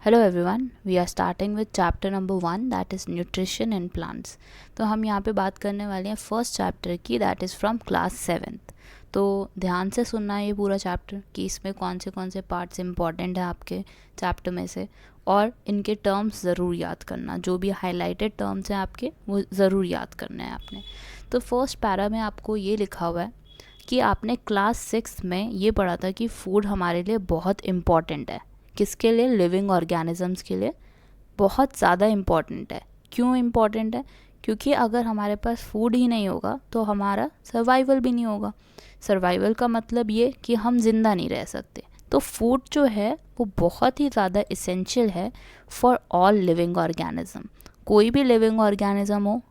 Hello everyone, we are starting with chapter number 1 that is nutrition in plants. तो हम यहाँ पे बात करने वाले हैं फर्स्ट चैप्टर की, that is from class 7th। तो ध्यान से सुनना है ये पूरा चैप्टर कि इसमें कौन से पार्ट्स इंपॉर्टेंट हैं आपके चैप्टर में से, और इनके टर्म्स ज़रूर याद करना। जो भी हाईलाइटेड टर्म्स हैं आपके वो ज़रूर याद करने हैं आपने। तो फर्स्ट पैरा में आपको ये लिखा हुआ है कि आपने क्लास 6 में ये पढ़ा था कि फूड हमारे लिए बहुत इम्पॉर्टेंट है। किसके लिए? लिविंग ऑर्गेनिजम्स के लिए बहुत ज़्यादा इम्पॉर्टेंट है। क्यों इम्पॉर्टेंट है? क्योंकि अगर हमारे पास फूड ही नहीं होगा तो हमारा सर्वाइवल भी नहीं होगा। सर्वाइवल का मतलब ये कि हम ज़िंदा नहीं रह सकते। तो फूड जो है वो बहुत ही ज़्यादा इसेंशियल है फॉर ऑल लिविंग ऑर्गेनिज्म। कोई भी लिविंग ऑर्गेनिज्म हो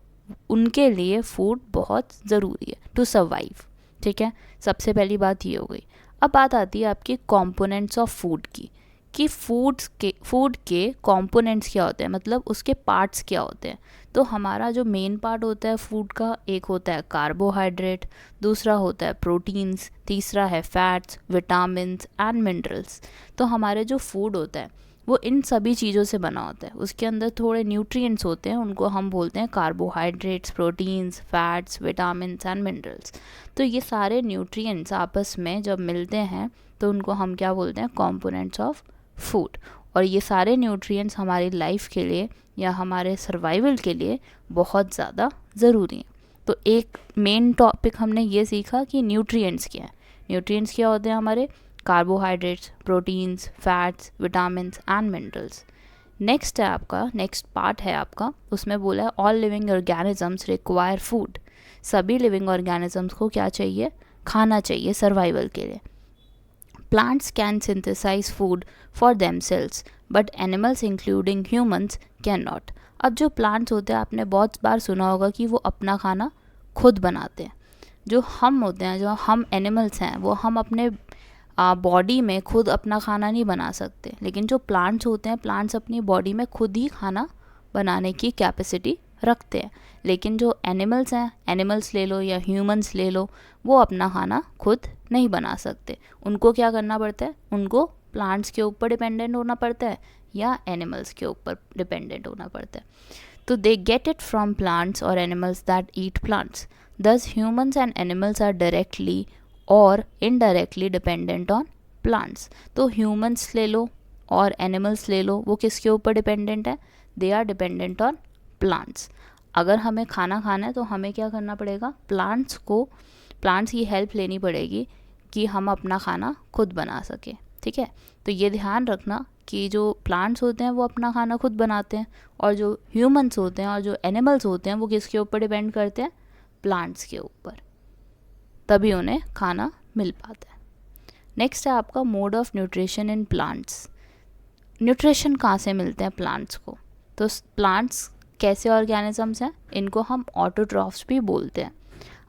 उनके लिए फूड बहुत ज़रूरी है टू सर्वाइव। ठीक है, सबसे पहली बात ये हो गई। अब बात आती है आपकी कंपोनेंट्स ऑफ फूड की, कि फूड के कंपोनेंट्स क्या होते हैं, मतलब उसके पार्ट्स क्या होते हैं। तो हमारा जो मेन पार्ट होता है फूड का, एक होता है कार्बोहाइड्रेट, दूसरा होता है प्रोटीन्स, तीसरा है फैट्स, विटामिन्स एंड मिनरल्स। तो हमारे जो फूड होता है वो इन सभी चीज़ों से बना होता है। उसके अंदर थोड़े न्यूट्रिएंट्स होते हैं, उनको हम बोलते हैं carbohydrates, proteins, fats, vitamins and minerals. तो ये सारे न्यूट्रिएंट्स आपस में जब मिलते हैं तो उनको हम क्या बोलते हैं? Components of food. और ये सारे न्यूट्रिएंट्स हमारी लाइफ के लिए या हमारे सर्वाइवल के लिए बहुत ज़्यादा ज़रूरी हैं। तो एक मेन टॉपिक हमने ये सीखा कि न्यूट्रिएंट्स क्या है। न्यूट्रिएंट्स क्या होते हैं हमारे? Carbohydrates, proteins, fats, vitamins and minerals. Next है आपका, नेक्स्ट पार्ट है आपका, उसमें बोला है all living organisms require food. सभी लिविंग ऑर्गेनिजम्स को क्या चाहिए? खाना चाहिए सर्वाइवल के लिए। Plants can synthesize food for themselves, but animals including humans cannot. अब जो प्लांट्स होते हैं आपने बहुत बार सुना होगा कि वो अपना खाना खुद बनाते हैं। जो हम होते हैं, जो हम एनिमल्स हैं, वो हम अपने बॉडी में खुद अपना खाना नहीं बना सकते। लेकिन जो प्लांट्स होते हैं, प्लांट्स अपनी बॉडी में खुद ही खाना बनाने की कैपेसिटी रखते हैं। लेकिन जो एनिमल्स हैं, एनिमल्स ले लो या ह्यूमंस ले लो, वो अपना खाना खुद नहीं बना सकते। उनको क्या करना पड़ता है? उनको प्लांट्स के ऊपर डिपेंडेंट होना पड़ता है या एनिमल्स के ऊपर डिपेंडेंट होना पड़ता है। तो they get it from plants और animals that eat plants. Thus humans and animals are directly और इनडायरेक्टली डिपेंडेंट ऑन प्लांट्स। तो ह्यूमंस ले लो और एनिमल्स ले लो, वो किसके ऊपर डिपेंडेंट है? They are dependent on plants. अगर हमें खाना खाना है तो हमें क्या करना पड़ेगा? प्लांट्स की हेल्प लेनी पड़ेगी कि हम अपना खाना खुद बना सकें। ठीक है, तो ये ध्यान रखना कि जो प्लांट्स होते हैं वो अपना खाना खुद बनाते हैं, और जो ह्यूमंस होते हैं और जो एनिमल्स होते हैं वो किसके ऊपर डिपेंड करते हैं? प्लांट्स के ऊपर। तभी उन्हें खाना मिल पाता है। नेक्स्ट है आपका mode of nutrition in plants. Nutrition कहाँ से मिलते हैं प्लांट्स को? तो प्लांट्स कैसे ऑर्गेनिजम्स हैं? इनको हम ऑटोट्रॉफ्स भी बोलते हैं।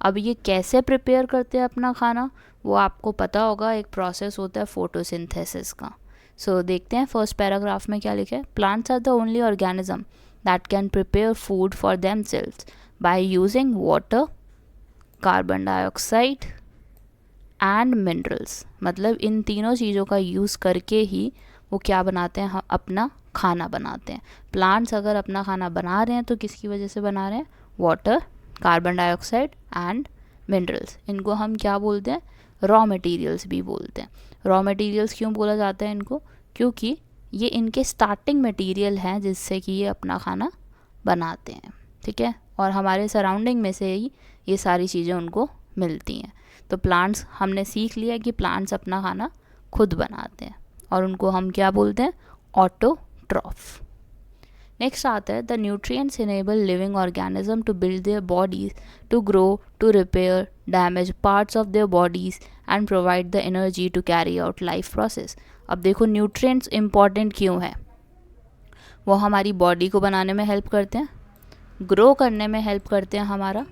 अब ये कैसे प्रिपेयर करते हैं अपना खाना, वो आपको पता होगा। एक प्रोसेस होता है फोटोसिंथेसिस का। सो देखते हैं फर्स्ट पैराग्राफ में क्या लिखा है। Plants are the only organism that can prepare food for themselves by using water, carbon dioxide and minerals. मतलब इन तीनों चीज़ों का यूज़ करके ही वो क्या बनाते हैं? हम अपना खाना बनाते हैं। प्लांट्स अगर अपना खाना बना रहे हैं तो किसकी वजह से बना रहे हैं? Water, carbon dioxide and minerals. इनको हम क्या बोलते हैं? रॉ मटेरियल्स भी बोलते हैं। रॉ मटेरियल्स क्यों बोला जाता है इनको? क्योंकि ये इनके स्टार्टिंग मटेरियल हैं जिससे कि ये अपना खाना बनाते हैं। ठीक है, और हमारे सराउंडिंग में से ही ये सारी चीज़ें उनको मिलती हैं। तो प्लांट्स हमने सीख लिया कि प्लांट्स अपना खाना खुद बनाते हैं और उनको हम क्या बोलते हैं? ऑटोट्रॉफ। नेक्स्ट आता है the nutrients enable living organism to build their bodies, to grow, to repair damage parts of their bodies and provide the energy to carry out life process. अब देखो न्यूट्रिएंट्स इंपॉर्टेंट क्यों है? वो हमारी body को बनाने में हेल्प करते हैं, ग्रो करने में हेल्प करते हैं, हमारा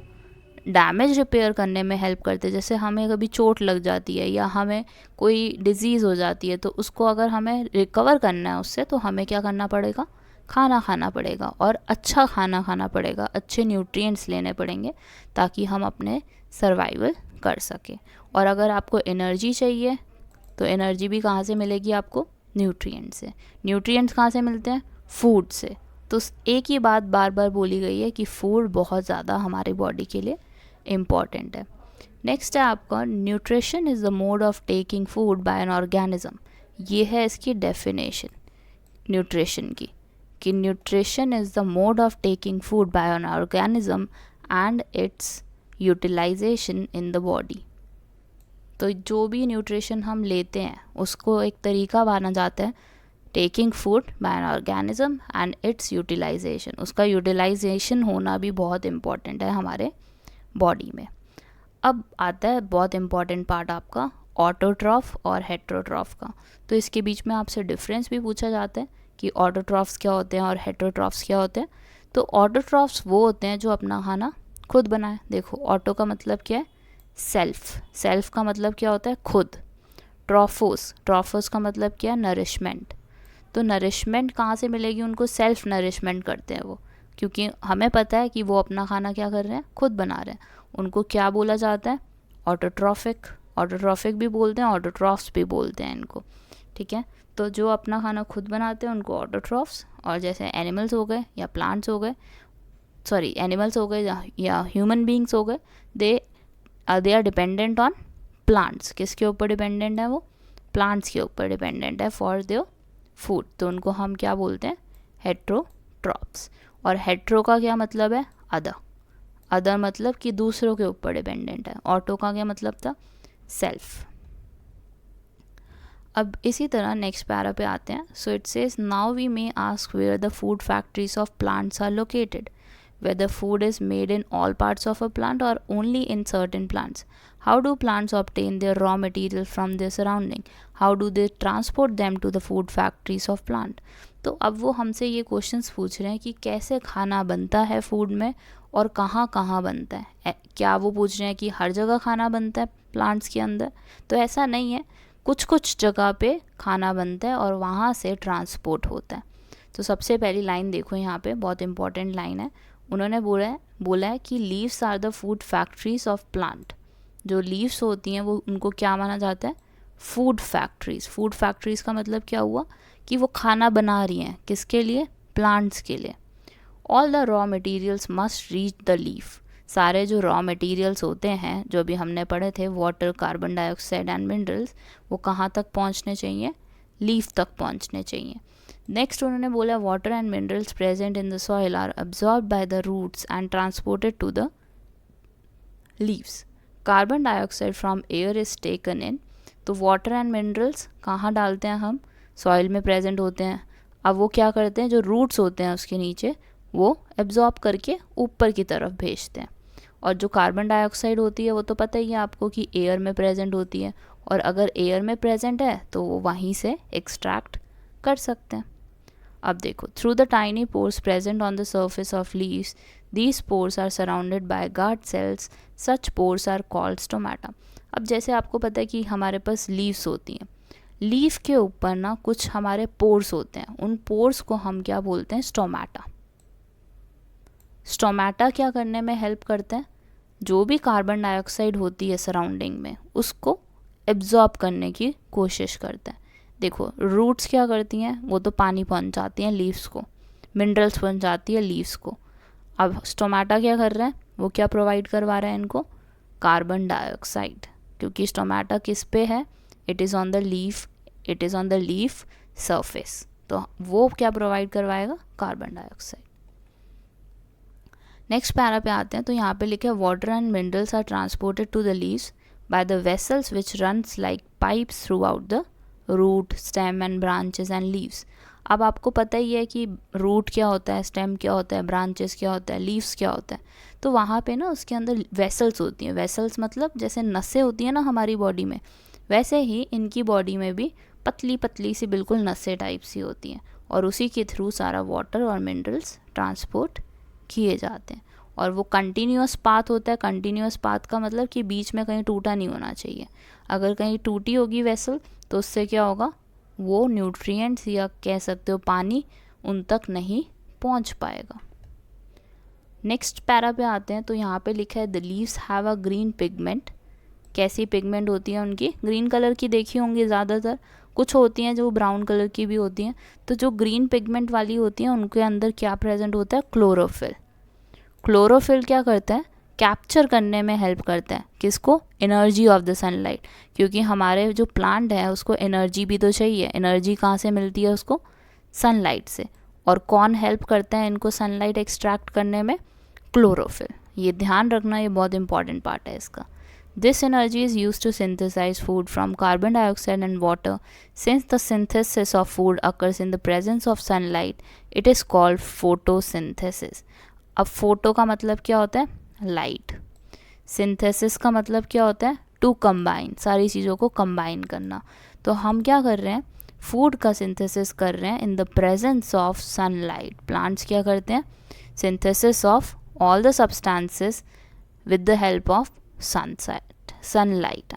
डैमेज रिपेयर करने में हेल्प करते हैं। जैसे हमें कभी चोट लग जाती है या हमें कोई डिजीज़ हो जाती है तो उसको अगर हमें रिकवर करना है उससे, तो हमें क्या करना पड़ेगा? खाना खाना पड़ेगा, और अच्छा खाना खाना पड़ेगा, अच्छे न्यूट्रिएंट्स लेने पड़ेंगे ताकि हम अपने सर्वाइवल कर सकें। और अगर आपको एनर्जी चाहिए तो एनर्जी भी कहाँ से मिलेगी आपको? न्यूट्रिएंट से। न्यूट्रिएंट्स कहाँ से मिलते हैं? फूड से। तो एक ही बात बार बार बोली गई है कि फूड बहुत ज़्यादा हमारी बॉडी के लिए इम्पॉर्टेंट है। नेक्स्ट है आपका nutrition is the mode of taking food by an organism. ये है इसकी डेफिनेशन न्यूट्रिशन की, कि nutrition is the mode of taking food by an organism and its utilization in the body. तो जो भी न्यूट्रिशन हम लेते हैं उसको एक तरीका माना जाता है taking food by an organism and its utilization. उसका यूटिलाइजेशन होना भी बहुत इम्पॉर्टेंट है हमारे बॉडी में। अब आता है बहुत इम्पॉर्टेंट पार्ट आपका ऑटोट्रॉफ और हेट्रोट्रॉफ का। तो इसके बीच में आपसे डिफरेंस भी पूछा जाता है कि ऑटोट्रॉफ्स क्या होते हैं और हेट्रोट्रॉफ्स क्या होते हैं। तो ऑटोट्रॉफ्स वो होते हैं जो अपना खाना खुद बनाए। देखो ऑटो का मतलब क्या है? सेल्फ। सेल्फ का मतलब क्या होता है? खुद। ट्रॉफोस का मतलब क्या है? नरिशमेंट। तो नरिशमेंट कहाँ से मिलेगी उनको? सेल्फ नरिशमेंट करते हैं वो, क्योंकि हमें पता है कि वो अपना खाना क्या कर रहे हैं? खुद बना रहे हैं। उनको क्या बोला जाता है? ऑटोट्रॉफिक। ऑटोट्रॉफिक भी बोलते हैं, ऑटोट्रॉफ्स भी बोलते हैं इनको, ठीक है। तो जो अपना खाना खुद बनाते हैं उनको ऑटोट्रॉफ्स, और जैसे एनिमल्स हो गए या प्लांट्स हो गए, सॉरी एनिमल्स हो गए या ह्यूमन बींग्स हो गए, they are dependent on plants. किसके ऊपर डिपेंडेंट है वो? प्लांट्स के ऊपर डिपेंडेंट है फॉर देयर फूड। तो उनको हम क्या बोलते हैं? हेट्रोट्रॉफ्स। और हेट्रो का क्या मतलब है? अदर। अदर मतलब कि दूसरों के ऊपर डिपेंडेंट है। ऑटो का क्या मतलब था? सेल्फ। अब इसी तरह नेक्स्ट पैरा पे आते हैं। So it says now we may ask where the food factories of plants are located, whether food is made in all parts of a plant or only in certain plants. How do plants obtain their raw materials from their surrounding? How do they transport them to the food factories of plant? तो अब वो हमसे ये questions पूछ रहे हैं कि कैसे खाना बनता है फूड में और कहाँ कहाँ बनता है। क्या वो पूछ रहे हैं कि हर जगह खाना बनता है प्लांट्स के अंदर? तो ऐसा नहीं है, कुछ कुछ जगह पे खाना बनता है और वहाँ से ट्रांसपोर्ट होता है। तो सबसे पहली लाइन देखो यहाँ पे, बहुत इंपॉर्टेंट लाइन है। उन्होंने बोला है कि leaves are the food factories of plant. जो लीव्स होती हैं वो उनको क्या माना जाता है? Food factories. फूड फैक्ट्रीज का मतलब क्या हुआ? कि वो खाना बना रही हैं। किसके लिए? प्लांट्स के लिए। All the raw materials must reach the leaf. सारे जो रॉ मटेरियल्स होते हैं जो भी हमने पढ़े थे, water, carbon dioxide and minerals, वो कहाँ तक पहुँचने चाहिए? लीफ तक पहुँचने चाहिए। नेक्स्ट उन्होंने बोला water and minerals present in the soil are absorb by the roots and transported to the leaves. Carbon dioxide from air is taken in. तो वाटर एंड मिनरल्स कहाँ डालते हैं हम? सॉइल में प्रेजेंट होते हैं। अब वो क्या करते हैं? जो रूट्स होते हैं उसके नीचे, वो एब्जॉर्ब करके ऊपर की तरफ भेजते हैं। और जो कार्बन डाइऑक्साइड होती है वो तो पता ही है आपको कि एयर में प्रेजेंट होती है, और अगर एयर में प्रेजेंट है तो वो वहीं से एक्सट्रैक्ट कर सकते हैं। अब देखो, through the tiny pores present on the surface of leaves, these pores are surrounded by guard cells, such pores are called stomata. अब जैसे आपको पता है कि हमारे पास लीव्स होती हैं, लीफ के ऊपर ना कुछ हमारे पोर्स होते हैं, उन पोर्स को हम क्या बोलते हैं? स्टोमेटा। स्टोमेटा क्या करने में हेल्प करते हैं? जो भी कार्बन डाइऑक्साइड होती है सराउंडिंग में, उसको एब्जॉर्ब करने की कोशिश करते हैं। देखो रूट्स क्या करती हैं? वो तो पानी पहुंचाती हैं लीव्स को, मिनरल्स पहुंचाती है लीव्स को। अब स्टोमेटा क्या कर रहे हैं? वो क्या प्रोवाइड करवा रहे हैं इनको? Carbon dioxide. क्योंकि स्टोमेटा किस पे है? It is on the leaf, it is on the leaf surface. तो वो क्या प्रोवाइड करवाएगा? Carbon dioxide. नेक्स्ट पैरा पे आते हैं। तो यहाँ पे लिखा है water and minerals are transported to the leaves by the vessels which runs like pipes throughout the root, stem and branches and leaves. अब आपको पता ही है कि रूट क्या होता है, स्टेम क्या होता है, ब्रांचेस क्या होता है, लीव्स क्या होता है। तो वहाँ पे ना उसके अंदर वेसल्स होती हैं। वेसल्स मतलब जैसे नसें होती हैं ना हमारी बॉडी में, वैसे ही इनकी बॉडी में भी पतली पतली सी बिल्कुल नसें टाइप सी होती हैं, और उसी के थ्रू सारा वाटर और मिनरल्स ट्रांसपोर्ट किए जाते हैं। और वो कंटिन्यूअस पाथ होता है। कंटिन्यूअस पाथ का मतलब कि बीच में कहीं टूटा नहीं होना चाहिए। अगर कहीं टूटी होगी वेसल तो उससे क्या होगा? वो न्यूट्रिएंट्स या कह सकते हो पानी उन तक नहीं पहुंच पाएगा। नेक्स्ट पैरा पे आते हैं। तो यहाँ पे लिखा है the leaves have a green pigment. कैसी पिगमेंट होती है उनकी? ग्रीन कलर की देखी होंगी ज़्यादातर। कुछ होती हैं जो ब्राउन कलर की भी होती हैं। तो जो ग्रीन पिगमेंट वाली होती हैं उनके अंदर क्या प्रेजेंट होता है, क्लोरोफिल। क्लोरोफिल क्या करता है, कैप्चर करने में हेल्प करता है किसको, एनर्जी ऑफ द सनलाइट, क्योंकि हमारे जो प्लांट है उसको एनर्जी भी तो चाहिए। एनर्जी कहाँ से मिलती है उसको, सनलाइट से। और कौन हेल्प करता है इनको सनलाइट एक्सट्रैक्ट करने में, क्लोरोफिल। ये ध्यान रखना, ये बहुत इंपॉर्टेंट पार्ट है इसका। This energy is used to synthesize food from carbon dioxide and water. Since the synthesis of food occurs in the presence of sunlight, it is called photosynthesis. अब फोटो का मतलब क्या होता है, लाइट। सिंथेसिस का मतलब क्या होता है, टू कंबाइन, सारी चीज़ों को कंबाइन करना। तो हम क्या कर रहे हैं, फूड का सिंथेसिस कर रहे हैं in the presence of sunlight. Plants क्या करते हैं, synthesis of all the substances with the help of sunlight.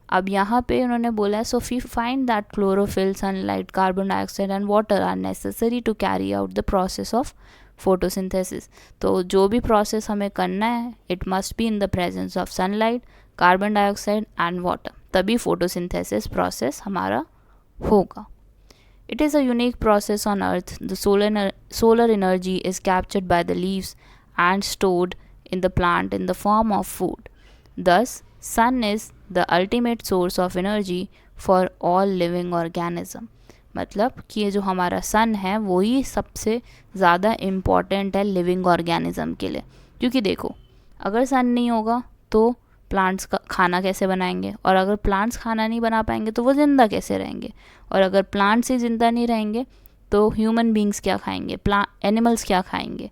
अब यहाँ पे उन्होंने बोला है, so we find that chlorophyll, sunlight, carbon dioxide and water are necessary to carry out the process of photosynthesis. तो जो भी प्रोसेस हमें करना है, it must be in the presence of sunlight, carbon dioxide and water, तभी photosynthesis process हमारा होगा। It is a unique process on Earth. The solar energy is captured by the leaves and stored in the plant in the form of food. Thus, sun is the ultimate source of energy for all living organism. मतलब कि ये जो हमारा सन है वही सबसे ज़्यादा important है लिविंग ऑर्गेनिज्म के लिए। क्योंकि देखो, अगर सन नहीं होगा तो प्लांट्स का खाना कैसे बनाएंगे, और अगर प्लांट्स खाना नहीं बना पाएंगे तो वो ज़िंदा कैसे रहेंगे, और अगर प्लांट्स ही ज़िंदा नहीं रहेंगे तो ह्यूमन बींग्स क्या खाएंगे, एनिमल्स क्या खाएंगे।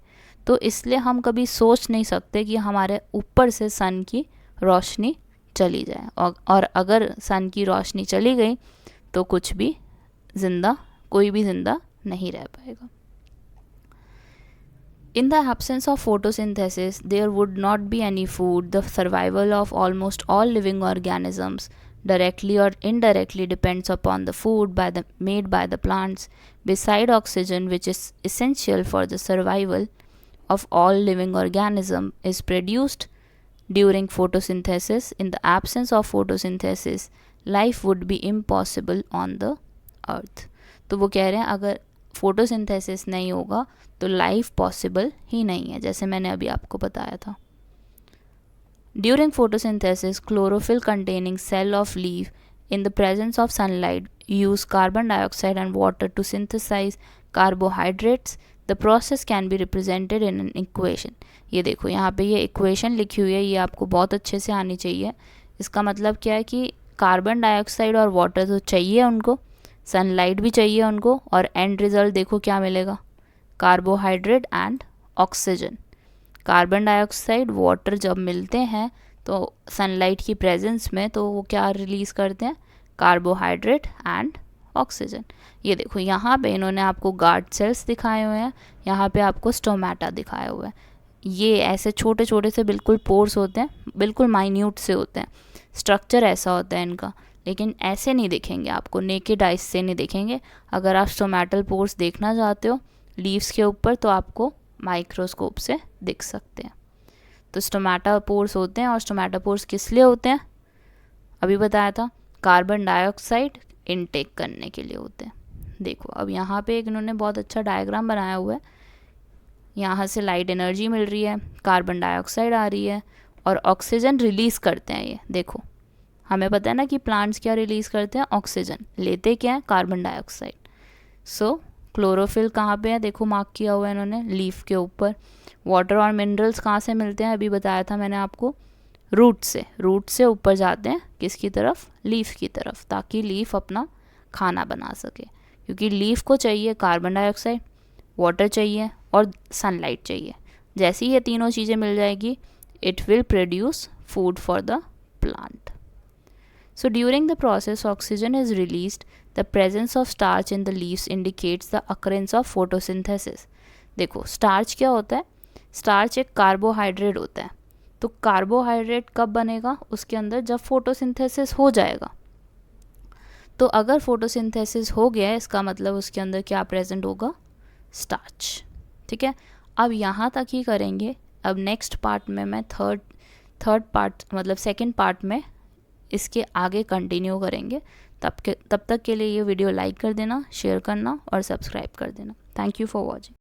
तो इसलिए हम कभी सोच नहीं सकते कि हमारे ऊपर से सन की रोशनी चली जाए, और अगर सन की रोशनी चली गई तो कुछ भी ज़िंदा, कोई भी ज़िंदा नहीं रह पाएगा। In the absence of photosynthesis, there would not be any food. The survival of almost all living organisms, directly or indirectly, depends upon the food made by the plants. Beside oxygen, which is essential for the survival of all living organisms, is produced during photosynthesis. In the absence of photosynthesis, life would be impossible on the earth. तो वो कह रहे हैं अगर photosynthesis नहीं होगा तो life possible ही नहीं है, जैसे मैंने अभी आपको बताया था। During photosynthesis, chlorophyll containing cell of leaf in the presence of sunlight use carbon dioxide and water to synthesise carbohydrates. The process can be represented in an equation. ये देखो यहाँ पे ये इक्वेशन लिखी हुई है, ये आपको बहुत अच्छे से आनी चाहिए। इसका मतलब क्या है कि कार्बन डाइऑक्साइड और वाटर तो चाहिए उनको, सनलाइट भी चाहिए उनको, और एंड रिजल्ट देखो क्या मिलेगा, carbohydrate and oxygen. Carbon dioxide, water जब मिलते हैं तो सनलाइट की प्रेजेंस में, तो वो क्या रिलीज़ करते हैं, कार्बोहाइड्रेट एंड ऑक्सीजन। ये देखो यहाँ पे इन्होंने आपको गार्ड सेल्स दिखाए हुए हैं, यहाँ पे आपको स्टोमेटा दिखाया हुआ है। ये ऐसे छोटे छोटे से बिल्कुल पोर्स होते हैं, बिल्कुल माइन्यूट से होते हैं, स्ट्रक्चर ऐसा होता है इनका, लेकिन ऐसे नहीं दिखेंगे आपको, नेकेड आइज से नहीं दिखेंगे। अगर आप स्टोमेटल पोर्स देखना चाहते हो लीव्स के ऊपर तो आपको माइक्रोस्कोप से दिख सकते हैं। तो स्टोमेटा पोर्स होते हैं, और स्टोमेटा पोर्स किस लिए होते हैं, अभी बताया था, कार्बन डाइऑक्साइड इनटेक करने के लिए होते हैं। देखो अब यहाँ पे एक इन्होंने बहुत अच्छा डायग्राम बनाया हुआ है, यहाँ से लाइट एनर्जी मिल रही है, कार्बन डाइऑक्साइड आ रही है और ऑक्सीजन रिलीज़ करते हैं। ये देखो हमें पता है ना कि प्लांट्स क्या रिलीज़ करते हैं, ऑक्सीजन, लेते क्या है, कार्बन डाइऑक्साइड। सो क्लोरोफिल कहाँ पे है, देखो मार्क किया हुआ है इन्होंने, लीफ के ऊपर। वाटर और मिनरल्स कहाँ से मिलते हैं, अभी बताया था मैंने आपको, रूट से ऊपर जाते हैं किसकी तरफ, लीफ की तरफ, ताकि लीफ अपना खाना बना सके। क्योंकि लीफ को चाहिए कार्बन डाइऑक्साइड, वाटर चाहिए और सनलाइट चाहिए। जैसे ही ये तीनों चीज़ें मिल जाएगी, it will produce food for the plant. So during the process, oxygen is released. The presence of starch in the leaves indicates the occurrence of photosynthesis. देखो स्टार्च क्या होता है, स्टार्च एक कार्बोहाइड्रेट होता है। तो कार्बोहाइड्रेट कब बनेगा, उसके अंदर जब फोटोसिंथेसिस हो जाएगा। तो अगर फोटोसिंथेसिस हो गया है, इसका मतलब उसके अंदर क्या प्रेजेंट होगा, स्टार्च। ठीक है, अब यहाँ तक ही करेंगे। अब नेक्स्ट पार्ट में मैं थर्ड पार्ट मतलब सेकेंड पार्ट में इसके आगे कंटिन्यू करेंगे। तब तक के लिए ये वीडियो लाइक कर देना, शेयर करना और सब्सक्राइब कर देना। Thank you for watching.